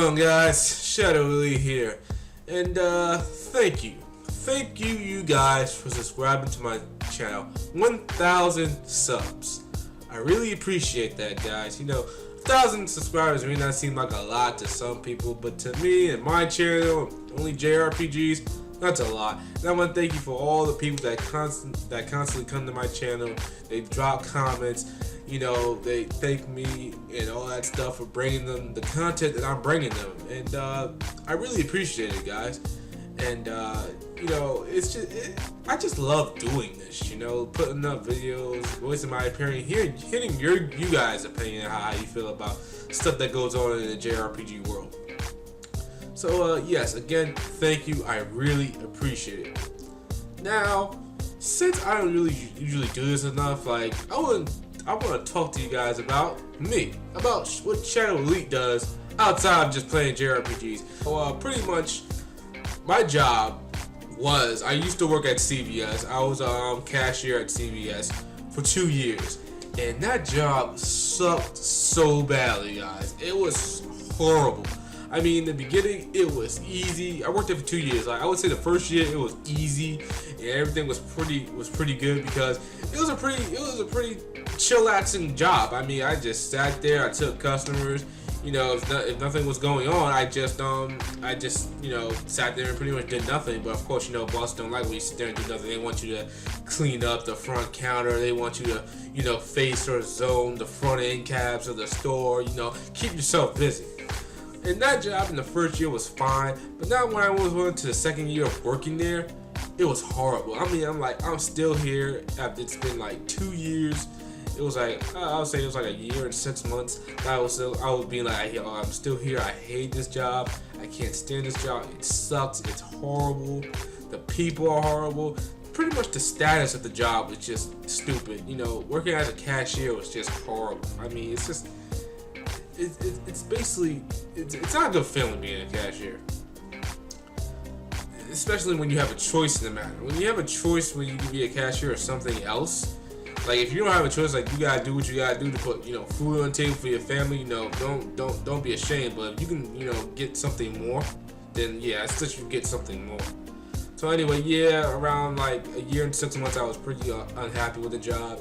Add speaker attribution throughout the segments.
Speaker 1: on, guys? Shadow Elite here, and thank you you guys for subscribing to my channel. 1,000 subs. I really appreciate that, guys. You know, 1,000 subscribers may not seem like a lot to some people, but to me and my channel, only JRPGs, that's a lot. And I want to thank you for all the people that constantly come to my channel. They drop comments, you know, they thank me and all that stuff for bringing them the content that I'm bringing them, and I really appreciate it, guys. And you know, I just love doing this, you know, putting up videos, voicing my opinion, hitting you guys' opinion, how you feel about stuff that goes on in the JRPG world. So yes, again, thank you. I really appreciate it. Now, since I don't really usually do this enough, like I want to talk to you guys about me, about what Shadow Elite does outside of just playing JRPGs. Well, pretty much, my job was, I used to work at CVS. I was a cashier at CVS for 2 years, and that job sucked so badly, guys. It was horrible. I mean, in the beginning, it was easy. I worked there for 2 years. Like, I would say the first year it was easy, and everything was pretty good because it was a pretty chillaxing job. I mean, I just sat there. I took customers. You know, if nothing was going on, I just you know, sat there and pretty much did nothing. But of course, you know, bosses don't like when you sit there and do nothing. They want you to clean up the front counter. They want you to, you know, face or zone the front end caps of the store. You know, keep yourself busy. And that job in the first year was fine, but now when I was going to the second year of working there, it was horrible. I mean, I'm still here after it's been like 2 years. It was like, I would say it was like a year and 6 months. I was being like, I'm still here. I hate this job. I can't stand this job. It sucks. It's horrible. The people are horrible. Pretty much the status of the job was just stupid. You know, working as a cashier was just horrible. I mean, it's just, it's basically, it's not a good feeling being a cashier. Especially when you have a choice in the matter. When you have a choice when you can be a cashier or something else, like if you don't have a choice, like you gotta do what you gotta do to put, you know, food on the table for your family, you know, don't be ashamed. But if you can, you know, get something more, then yeah, it's just you get something more. So anyway, yeah, around like a year and 6 months, I was pretty unhappy with the job.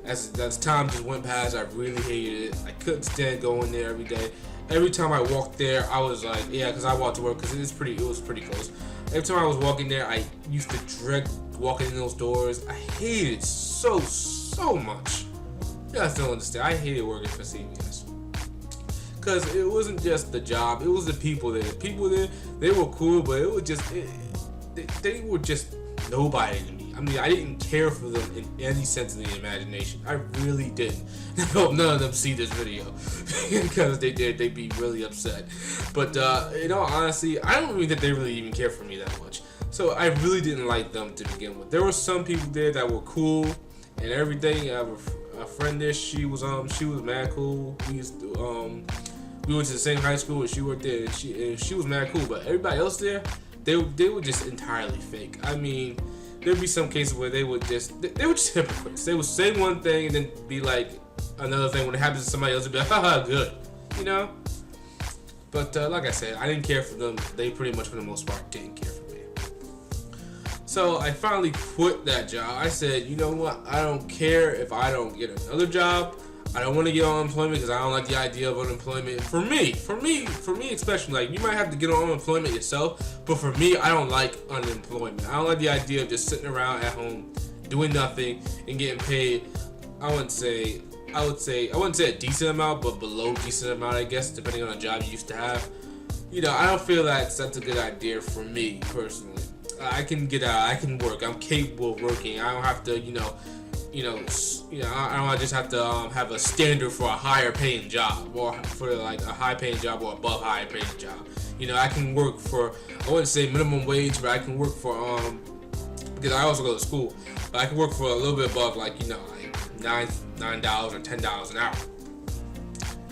Speaker 1: As time just went past, I really hated it. I couldn't stand going there every day. Every time I walked there, I was like, yeah, because I walked to work because it was pretty close. Every time I was walking there, I used to dread walking in those doors. I hated it so much. You guys don't understand. I hated working for CVS. Because it wasn't just the job, it was the people there. The people there, they were cool, but it was just, they were just nobody to me. I mean, I didn't care for them in any sense of the imagination. I really didn't. I hope none of them see this video because they did. They'd be really upset. But in all honesty, I don't really think they really even care for me that much. So I really didn't like them to begin with. There were some people there that were cool and everything. I have a friend there. She was mad cool. We went to the same high school and she worked there. And she was mad cool. But everybody else there, they were just entirely fake. I mean, there'd be some cases where they were just hypocrites. They would say one thing and then be like another thing when it happens to somebody else. It'd be like, haha, good, you know. But like I said, I didn't care for them. They pretty much, for the most part, didn't care for me. So I finally quit that job. I said, you know what? I don't care if I don't get another job. I don't want to get on unemployment because I don't like the idea of unemployment. For me especially, like, you might have to get on unemployment yourself, but for me, I don't like unemployment. I don't like the idea of just sitting around at home doing nothing and getting paid. I wouldn't say a decent amount, but below decent amount, I guess, depending on the job you used to have. You know, I don't feel that's a good idea for me personally. I can get out, I can work, I'm capable of working. I don't have to, I don't just have to have a standard for a higher paying job, or for like a high paying job or above high paying job. You know, I can work for, I wouldn't say minimum wage, but I can work for because I also go to school, but I can work for a little bit above, like, you know, like $9 or $10 an hour.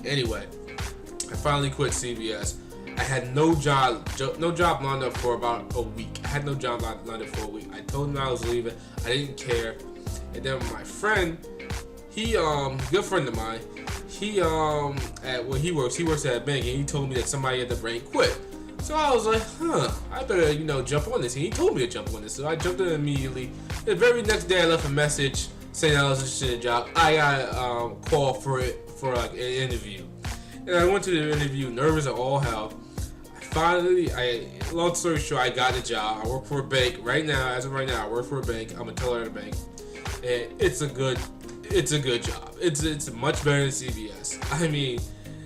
Speaker 1: Anyway, I finally quit CVS. I had no job lined up for about a week. I had no job lined up for a week. I told him I was leaving. I didn't care. And then my friend, he good friend of mine, he at where he works at a bank, and he told me that somebody at the bank quit. So I was like, I better, jump on this. And he told me to jump on this, so I jumped in immediately. The very next day, I left a message saying I was interested in a job. I got called for like an interview, and I went to the interview nervous as all hell. Long story short, I got a job. I work for a bank right now. As of right now, I work for a bank. I'm a teller at a bank, and it's a good job. It's much better than CVS. I mean,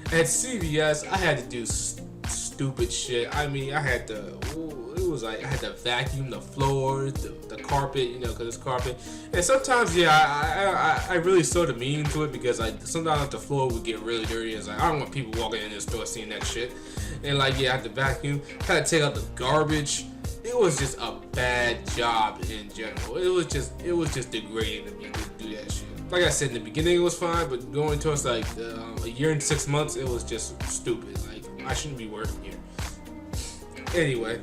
Speaker 1: at CVS, I had to do stupid shit. I mean, I had to vacuum the floors, the carpet, because it's carpet. And sometimes, I really saw the meaning to it, because like sometimes the floor would get really dirty. It's like, I don't want people walking in the store seeing that shit. And like, I had to vacuum, had to take out the garbage. It was just a bad job in general. It was just degrading to me to do that shit. Like I said in the beginning, it was fine, but going towards like a year and 6 months, it was just stupid. Like, I shouldn't be working here. Anyway,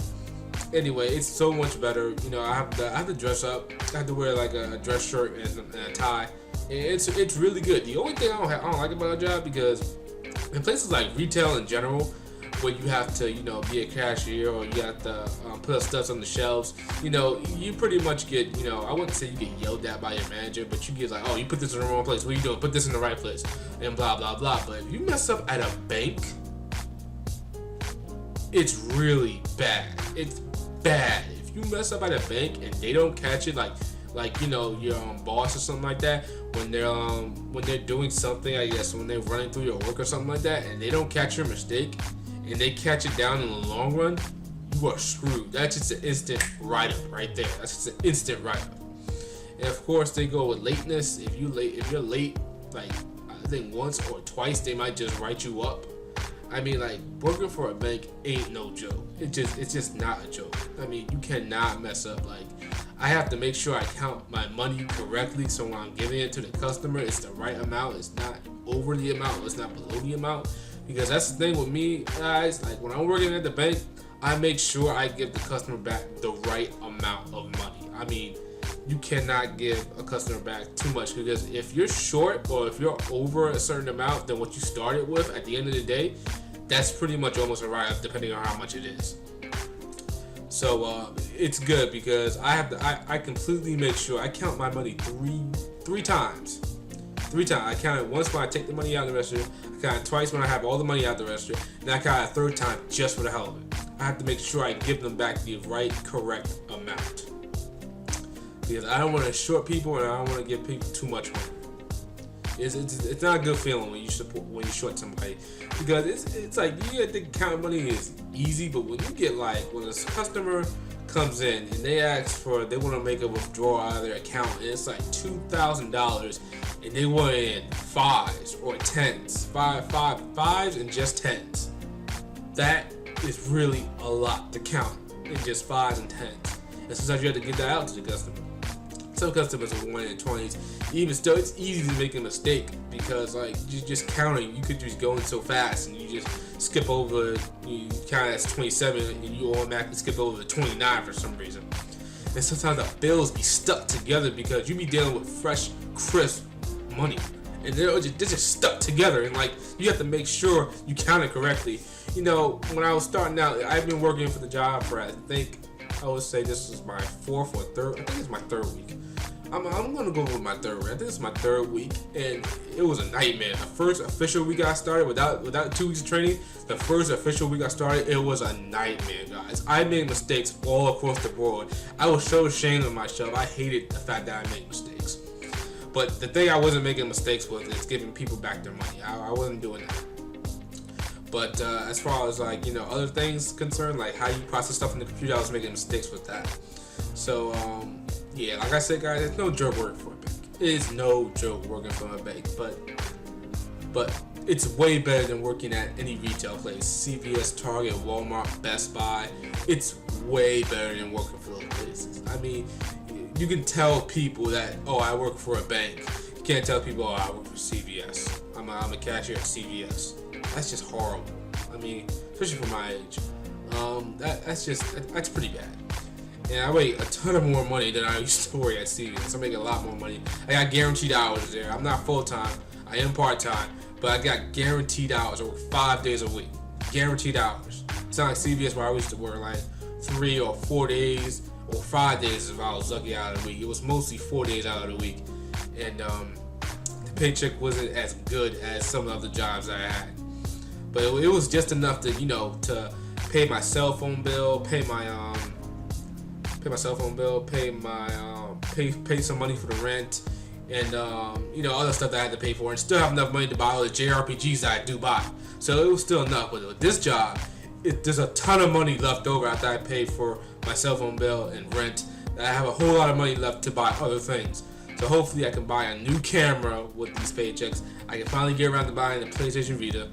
Speaker 1: it's so much better. I have to dress up. I have to wear like a dress shirt and a tie. And it's really good. The only thing I don't like about a job, because in places like retail in general, where you have to, be a cashier, or you have to put up stuff on the shelves, you pretty much get, I wouldn't say you get yelled at by your manager, but you get like, oh, you put this in the wrong place. What are you doing? Put this in the right place, and blah, blah, blah. But if you mess up at a bank, it's really bad. It's bad. If you mess up at a bank and they don't catch it, like your boss or something like that, when they're doing something, I guess when they're running through your work or something like that, and they don't catch your mistake, and they catch it down in the long run, you are screwed. That's just an instant write-up right there. That's just an instant write-up. And of course, they go with lateness. If you're late, like I think once or twice, they might just write you up. I mean, like, working for a bank ain't no joke. It's just not a joke. I mean, you cannot mess up. Like, I have to make sure I count my money correctly, so when I'm giving it to the customer, it's the right amount. It's not over the amount. It's not below the amount. Because that's the thing with me, guys. Like, when I'm working at the bank, I make sure I give the customer back the right amount of money. I mean, you cannot give a customer back too much, because if you're short or if you're over a certain amount than what you started with at the end of the day, that's pretty much almost a write-up, depending on how much it is. So it's good, because I completely make sure I count my money three times. I count it once when I take the money out of the register. I count it twice when I have all the money out of the register. And I count it a third time just for the hell of it. I have to make sure I give them back the right, correct amount. Because I don't want to short people, and I don't want to give people too much money. It's not a good feeling when you short somebody, because it's like, you think counting money is easy, but when you get like, when a customer comes in and they want to make a withdrawal out of their account, and it's like $2,000, and they want it in fives or tens, fives and just tens. That is really a lot to count in just fives and tens. And sometimes you have to get that out to the customer. Some customers are 1 in 20s. Even still, it's easy to make a mistake, because like, you just counting, you could just go in so fast and you just skip over, you count as 27 and you automatically skip over to 29 for some reason. And sometimes the bills be stuck together, because you be dealing with fresh, crisp money, and they're just stuck together, and like, you have to make sure you count it correctly. When I was starting out, I've been working for the job for, I would say this is my fourth or third. I think it's my third week. I'm gonna go with my third week. I think it's my third week, and it was a nightmare. The first official week I started, without 2 weeks of training, the first official week I started, it was a nightmare, guys. I made mistakes all across the board. I was so ashamed of myself. I hated the fact that I made mistakes. But the thing I wasn't making mistakes with is giving people back their money. I wasn't doing that. But as far as like, other things concerned, like how you process stuff in the computer, I was making mistakes with that. So yeah, like I said, guys, it's no joke working for a bank. It is no joke working for a bank, but it's way better than working at any retail place. CVS, Target, Walmart, Best Buy. It's way better than working for those places. I mean, you can tell people that, oh, I work for a bank. You can't tell people, oh, I work for CVS. I'm a cashier at CVS. That's just horrible. I mean, especially for my age. That's pretty bad. And I make a ton of more money than I used to work at CVS. I make a lot more money. I got guaranteed hours there. I'm not full time. I am part time, but I got guaranteed hours. I work 5 days a week, guaranteed hours. It's not like CVS where I used to work like 3 or 4 days or 5 days if I was lucky out of the week. It was mostly 4 days out of the week, and the paycheck wasn't as good as some of the other jobs I had. But it was just enough to, to pay my cell phone bill, pay some money for the rent, and other stuff that I had to pay for, and still have enough money to buy all the JRPGs that I do buy. So it was still enough. But with this job, there's a ton of money left over after I paid for my cell phone bill and rent. I have a whole lot of money left to buy other things. So hopefully I can buy a new camera with these paychecks. I can finally get around to buying a PlayStation Vita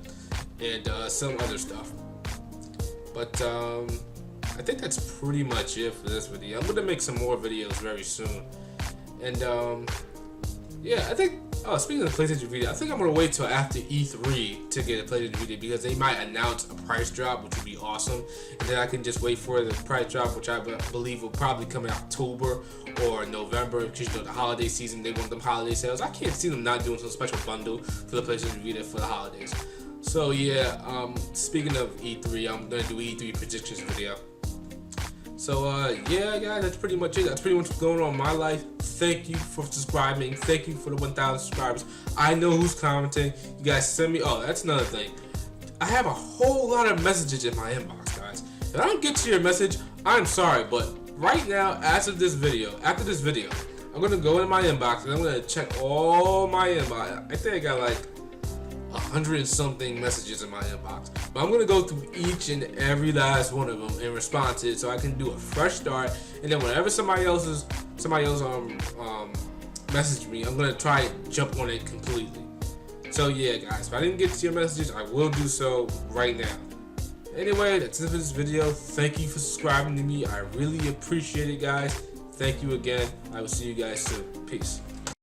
Speaker 1: and some other stuff. But I think that's pretty much it for this video. I'm gonna make some more videos very soon. And I think, speaking of the PlayStation Vita, I think I'm gonna wait till after E3 to get a PlayStation Vita, because they might announce a price drop, which would be awesome. And then I can just wait for the price drop, which I believe will probably come in October or November, because the holiday season, they want them holiday sales. I can't see them not doing some special bundle for the PlayStation Vita for the holidays. So speaking of E3, I'm gonna do E3 predictions video. So guys, that's pretty much it. That's pretty much what's going on in my life. Thank you for subscribing. Thank you for the 1,000 subscribers. I know who's commenting. You guys send me. Oh, that's another thing. I have a whole lot of messages in my inbox, guys. If I don't get to your message, I'm sorry, but right now, after this video, I'm gonna go in my inbox and I'm gonna check all my inbox. I think I got like 100 and something messages in my inbox, but I'm gonna go through each and every last one of them and respond to it, so I can do a fresh start. And then whenever somebody else message me, I'm gonna try and jump on it completely. So yeah, guys, if I didn't get to your messages, I will do so right now. Anyway, that's it for this video. Thank you for subscribing to me. I really appreciate it, guys. Thank you again. I will see you guys soon. Peace.